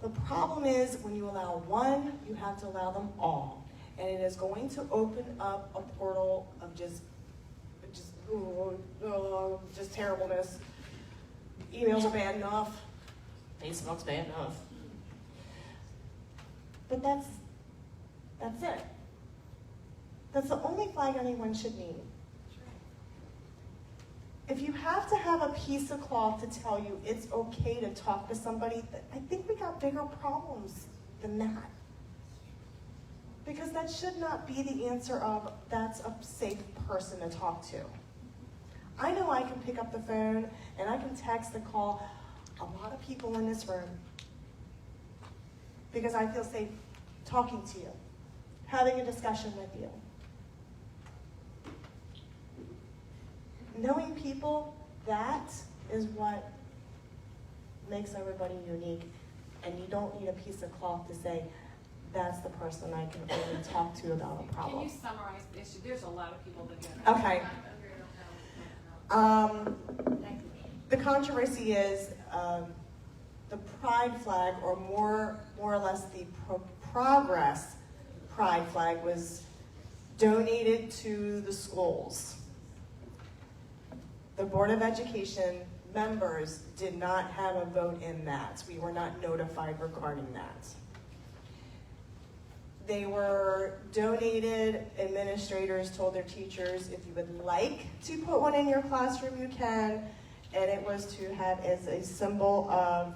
The problem is when you allow one, you have to allow them all. And it is going to open up a portal of just terribleness. Emails are bad enough. Facebook's bad enough. But that's it. That's the only flag anyone should need. If you have to have a piece of cloth to tell you it's okay to talk to somebody, I think we got bigger problems than that. Because that should not be the answer of, that's a safe person to talk to. I know I can pick up the phone and I can text and call a lot of people in this room because I feel safe talking to you, having a discussion with you. Knowing people, that is what makes everybody unique. And you don't need a piece of cloth to say, that's the person I can only talk to about a problem. Can you summarize the issue? There's a lot of people that get it. Okay. The controversy is the pride flag, or more or less the progress pride flag, was donated to the schools. The Board of Education members did not have a vote in that. We were not notified regarding that. They were donated. Administrators told their teachers, if you would like to put one in your classroom, you can. And it was to have as a symbol of,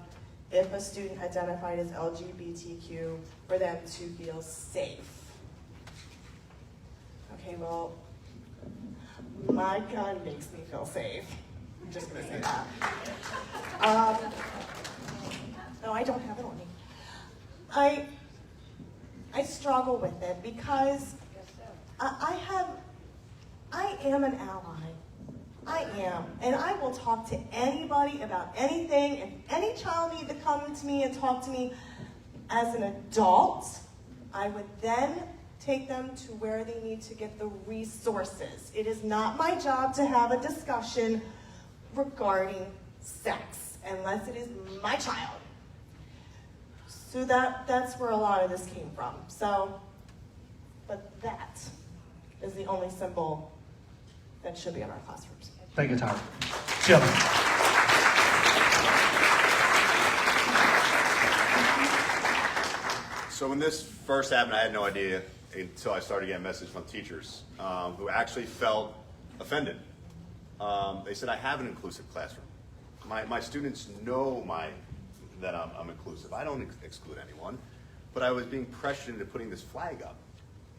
if a student identified as LGBTQ, for them to feel safe. Okay, well, my gun makes me feel safe. I'm just gonna say that. No, I don't have it on me. I struggle with it because I am an ally. I am, and I will talk to anybody about anything. If any child needs to come to me and talk to me as an adult, I would then take them to where they need to get the resources. It is not my job to have a discussion regarding sex, unless it is my child. So that's where a lot of this came from. So, but that is the only symbol that should be in our classrooms. Thank you, Tyra. Jim. So when this first happened, I had no idea until I started getting messages from teachers who actually felt offended. They said, I have an inclusive classroom. My students know that I'm inclusive. I don't exclude anyone, but I was being pressured into putting this flag up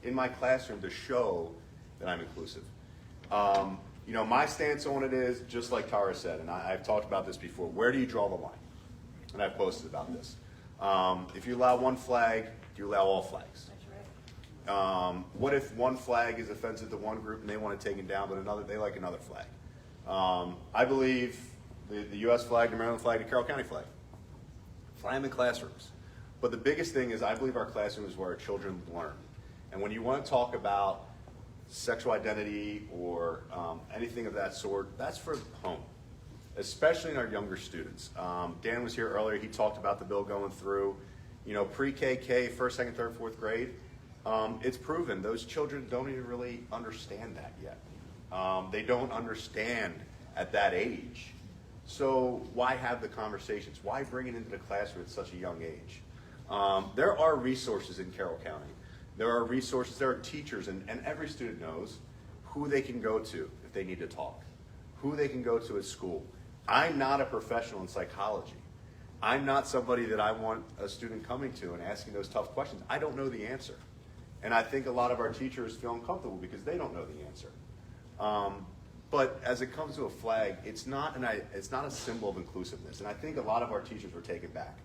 in my classroom to show that I'm inclusive. My stance on it is, just like Tara said, and I've talked about this before, where do you draw the line? And I've posted about this. If you allow one flag, do you allow all flags? That's right. What if one flag is offensive to one group and they want it taken down, but they like another flag? I believe the U.S. flag, the Maryland flag, the Carroll County flag. Fly them in classrooms. But the biggest thing is I believe our classroom is where our children learn. And when you want to talk about sexual identity or anything of that sort, that's for home, especially in our younger students. Dan was here earlier. He talked about the bill going through. Pre-KK, first, second, third, fourth grade, it's proven those children don't even really understand that yet. They don't understand at that age. So why have the conversations? Why bring it into the classroom at such a young age? There are resources in Carroll County. There are resources, there are teachers, and every student knows who they can go to if they need to talk, who they can go to at school. I'm not a professional in psychology. I'm not somebody that I want a student coming to and asking those tough questions. I don't know the answer. And I think a lot of our teachers feel uncomfortable because they don't know the answer. But as it comes to a flag, it's not a symbol of inclusiveness. And I think a lot of our teachers were taken back.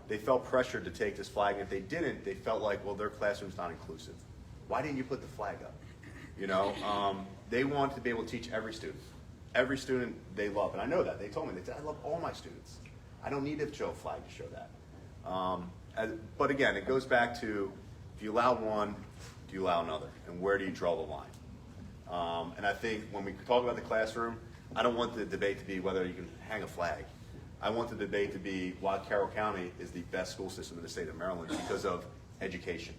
They felt pressured to take this flag, and if they didn't, they felt like, well, their classroom's not inclusive. Why didn't you put the flag up? They want to be able to teach every student. Every student they love, and I know that. They told me, they said, I love all my students. I don't need to show a flag to show that. But again, it goes back to, if you allow one, do you allow another? And where do you draw the line? And I think when we talk about the classroom, I don't want the debate to be whether you can hang a flag. I want the debate to be why Carroll County is the best school system in the state of Maryland because of education,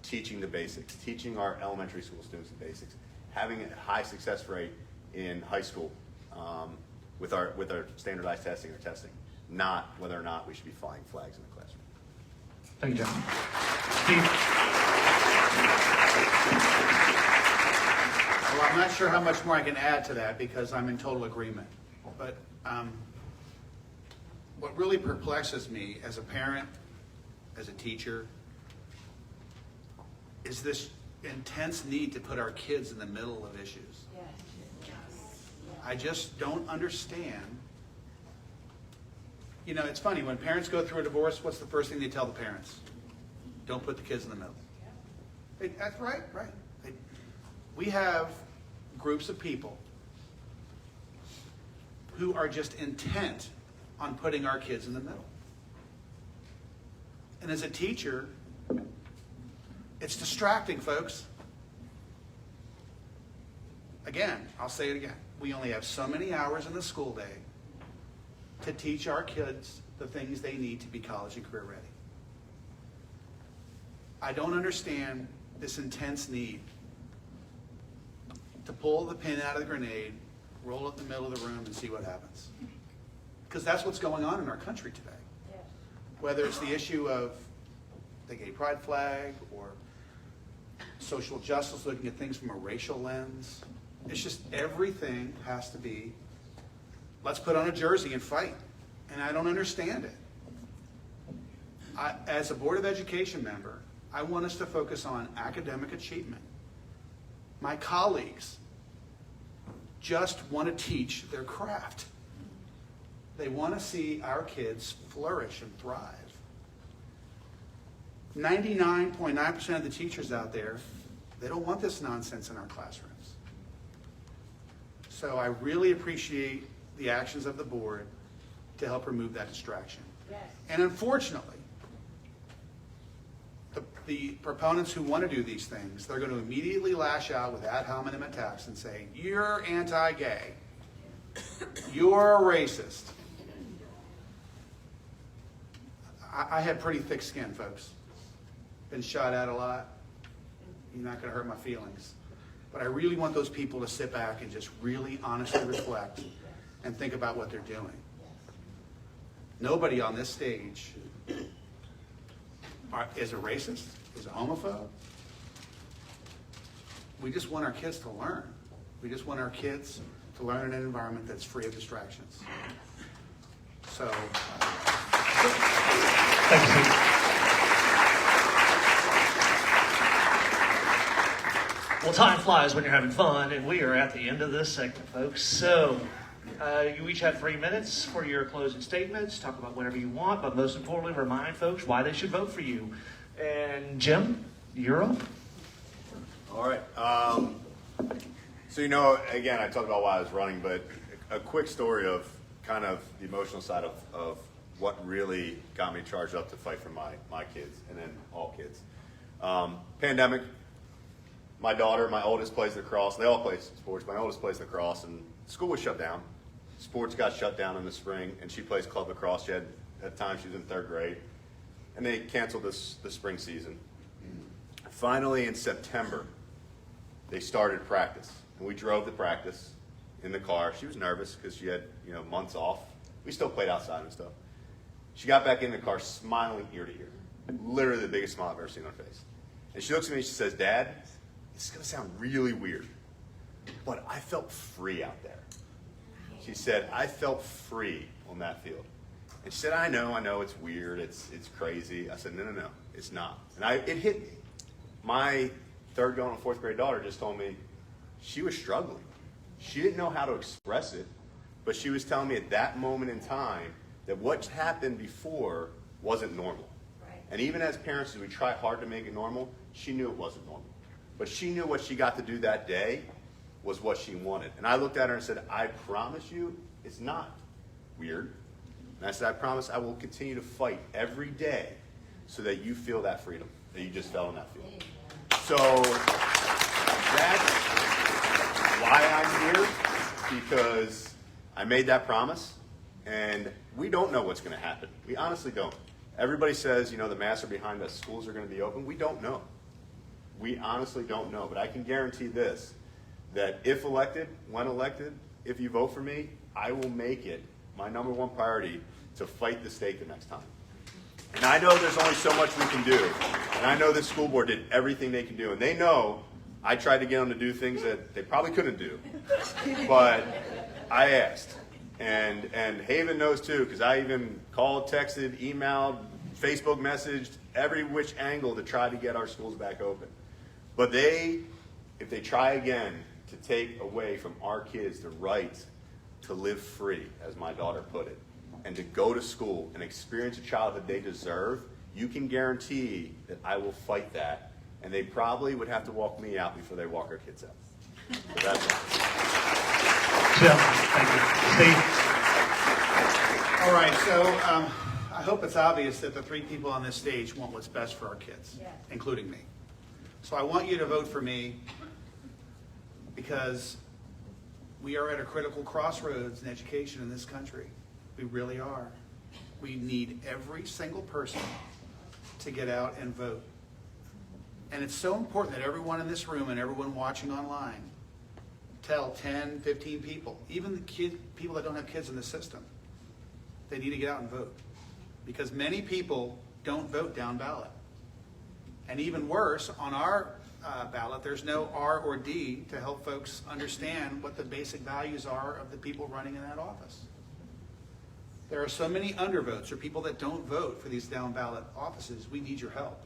teaching the basics, teaching our elementary school students the basics, having a high success rate in high school with our standardized testing or testing, not whether or not we should be flying flags in the classroom. Thank you, Jim. Steve. Well, I'm not sure how much more I can add to that because I'm in total agreement. But what really perplexes me as a parent, as a teacher, is this intense need to put our kids in the middle of issues. I just don't understand. It's funny, when parents go through a divorce, what's the first thing they tell the parents? Don't put the kids in the middle. That's right. We have groups of people who are just intent on putting our kids in the middle. And as a teacher, it's distracting, folks. Again, I'll say it again. We only have so many hours in the school day to teach our kids the things they need to be college and career ready. I don't understand this intense need to pull the pin out of the grenade, roll it in the middle of the room, and see what happens. Because that's what's going on in our country today. Yeah. Whether it's the issue of the gay pride flag or social justice, looking at things from a racial lens. It's just everything has to be, let's put on a jersey and fight. And I don't understand it. As a Board of Education member, I want us to focus on academic achievement. My colleagues just want to teach their craft. They want to see our kids flourish and thrive. 99.9% of the teachers out there, they don't want this nonsense in our classrooms. So I really appreciate the actions of the board to help remove that distraction. Yes. And unfortunately, the proponents who want to do these things, they're going to immediately lash out with ad hominem attacks and say, you're anti-gay, you're a racist. I have pretty thick skin, folks. Been shot at a lot. You're not going to hurt my feelings. But I really want those people to sit back and just really honestly reflect and think about what they're doing. Nobody on this stage is a racist, is a homophobe. We just want our kids to learn. We just want our kids to learn in an environment that's free of distractions. So, Thank you, Steve. Well, time flies when you're having fun, and we are at the end of this segment, folks. So, you each have 3 minutes for your closing statements. Talk about whatever you want, but most importantly, remind folks why they should vote for you. And Jim, you're up. All right. So, again, I talked about why I was running, but a quick story of kind of the emotional side of what really got me charged up to fight for my kids and then all kids. Pandemic. My daughter, my oldest, plays lacrosse. They all play sports. My oldest plays lacrosse, and school was shut down. Sports got shut down in the spring, and she plays club lacrosse. At the time, she was in 3rd grade, and they canceled the spring season. Finally, in September, they started practice, and we drove to practice in the car. She was nervous because she had months off. We still played outside and stuff. She got back in the car smiling ear to ear, literally the biggest smile I've ever seen on her face. And she looks at me and she says, "Dad, this is going to sound really weird, but I felt free out there." She said, "I felt free on that field." And she said, I know, it's weird, it's crazy. I said, no, it's not. And it hit me. My 3rd going on 4th grade daughter just told me she was struggling. She didn't know how to express it, but she was telling me at that moment in time that what happened before wasn't normal. Right. And even as parents, as we try hard to make it normal, she knew it wasn't normal. But she knew what she got to do that day was what she wanted. And I looked at her and said, I promise you, it's not weird. And I said, I promise I will continue to fight every day so that you feel that freedom that you just felt in that field. So that's why I'm here, because I made that promise, and we don't know what's going to happen. We honestly don't. Everybody says, the masks are behind us, schools are going to be open. We don't know. We honestly don't know, but I can guarantee this, that if elected, when elected, if you vote for me, I will make it my #1 priority to fight the state the next time. And I know there's only so much we can do, and I know this school board did everything they can do, and they know I tried to get them to do things that they probably couldn't do, but I asked. And Haven knows too, because I even called, texted, emailed, Facebook messaged, every which angle to try to get our schools back open. But if they try again to take away from our kids the right to live free, as my daughter put it, and to go to school and experience a childhood they deserve, you can guarantee that I will fight that. And they probably would have to walk me out before they walk our kids out. So that's all. Jim, thank you. Steve? all right, so I hope it's obvious that the 3 people on this stage want what's best for our kids, including me. So I want you to vote for me because we are at a critical crossroads in education in this country. We really are. We need every single person to get out and vote. And it's so important that everyone in this room and everyone watching online tell 10, 15 people, even the people that don't have kids in the system, they need to get out and vote. Because many people don't vote down ballot. And even worse, on our ballot, there's no R or D to help folks understand what the basic values are of the people running in that office. There are so many undervotes, or people that don't vote for these down ballot offices. We need your help.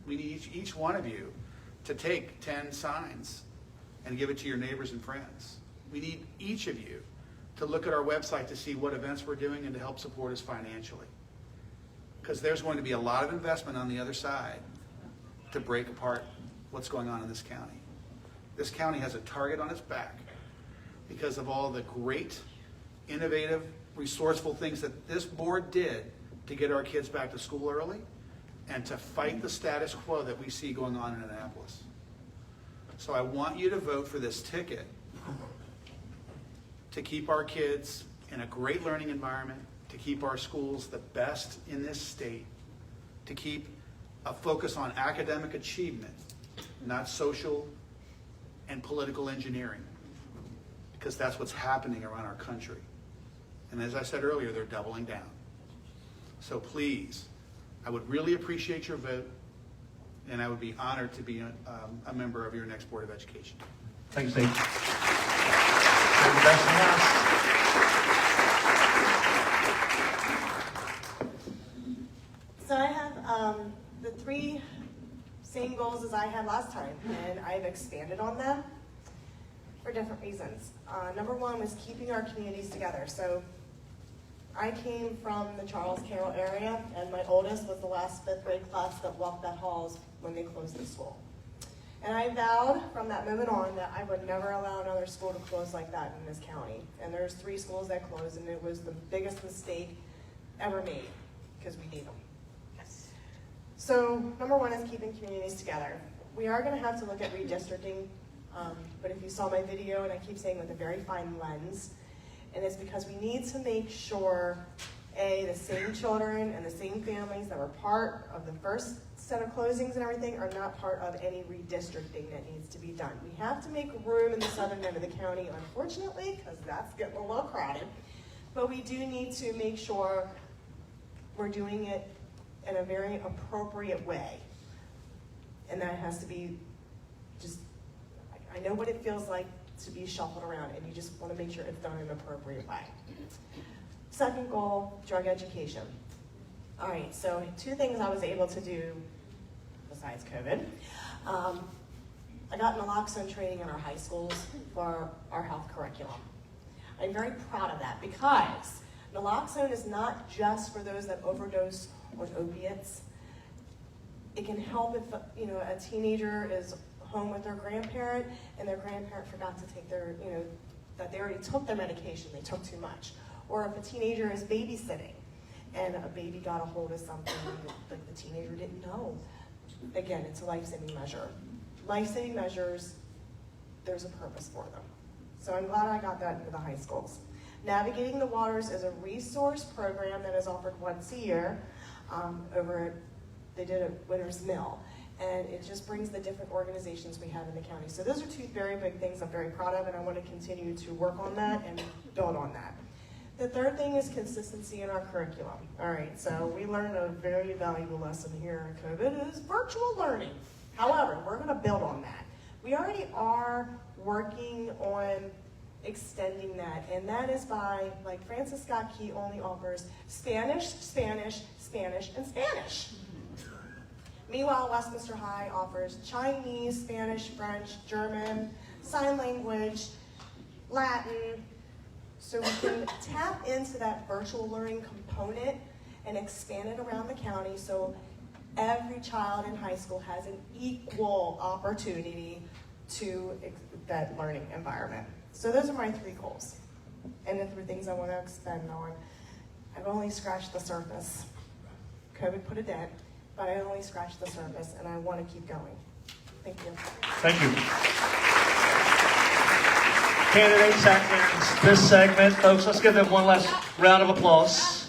We need each one of you to take 10 signs and give it to your neighbors and friends. We need each of you to look at our website to see what events we're doing and to help support us financially. Because there's going to be a lot of investment on the other side to break apart what's going on in this county. This county has a target on its back because of all the great, innovative, resourceful things that this board did to get our kids back to school early. and to fight the status quo that we see going on in Annapolis. So I want you to vote for this ticket to keep our kids in a great learning environment, to keep our schools the best in this state, to keep a focus on academic achievement, not social and political engineering, because that's what's happening around our country. And as I said earlier, they're doubling down. So please, I would really appreciate your vote, and I would be honored to be a member of your next Board of Education. Thanks, Steve. You're the best in the house. So I have the three same goals as I had last time, and I've expanded on them for different reasons. Number one was keeping our communities together. So I came from the Carroll area, and my oldest was the last 5th grade class that walked that halls when they closed the school. And I vowed from that moment on that I would never allow another school to close like that in this county. And there's 3 schools that closed, and it was the biggest mistake ever made, because we need them. So number one is keeping communities together. We are going to have to look at redistricting, but if you saw my video, and I keep saying with a very fine lens, and it's because we need to make sure, A, the same children and the same families that were part of the first set of closings and everything are not part of any redistricting that needs to be done. We have to make room in the southern end of the county, unfortunately, because that's getting a little crowded, but we do need to make sure we're doing it in a very appropriate way. And that has to be just, I know what it feels like to be shuffled around, and you just want to make sure it's done in an appropriate way. Second goal, drug education. All right, so 2 things I was able to do besides COVID. I got naloxone training in our high schools for our health curriculum. I'm very proud of that because naloxone is not just for those that overdose on opiates. It can help if a teenager is home with their grandparent and their grandparent forgot to take their, that they already took their medication, they took too much. Or if a teenager is babysitting and a baby got a hold of something that the teenager didn't know. Again, it's a life-saving measure. Life-saving measures, there's a purpose for them. So I'm glad I got that into the high schools. Navigating the Waters is a resource program that is offered once a year they did it at Winter's Mill. And it just brings the different organizations we have in the county. So those are 2 very big things I'm very proud of, and I want to continue to work on that and build on that. The third thing is consistency in our curriculum. All right, so we learned a very valuable lesson here in COVID is virtual learning. However, we're going to build on that. We already are working on extending that, and that is by, like Francis Scott Key only offers Spanish, Spanish, Spanish, and Spanish. Meanwhile, Westminster High offers Chinese, Spanish, French, German, sign language, Latin, so we can tap into that virtual learning component and expand it around the county so every child in high school has an equal opportunity to that learning environment. So those are my 3 goals. And the 3 things I want to expand on. I've only scratched the surface. COVID put a dent, but I only scratched the surface, and I want to keep going. Thank you. Thank you. Candidates, that ends this segment. Folks, let's give them one last round of applause.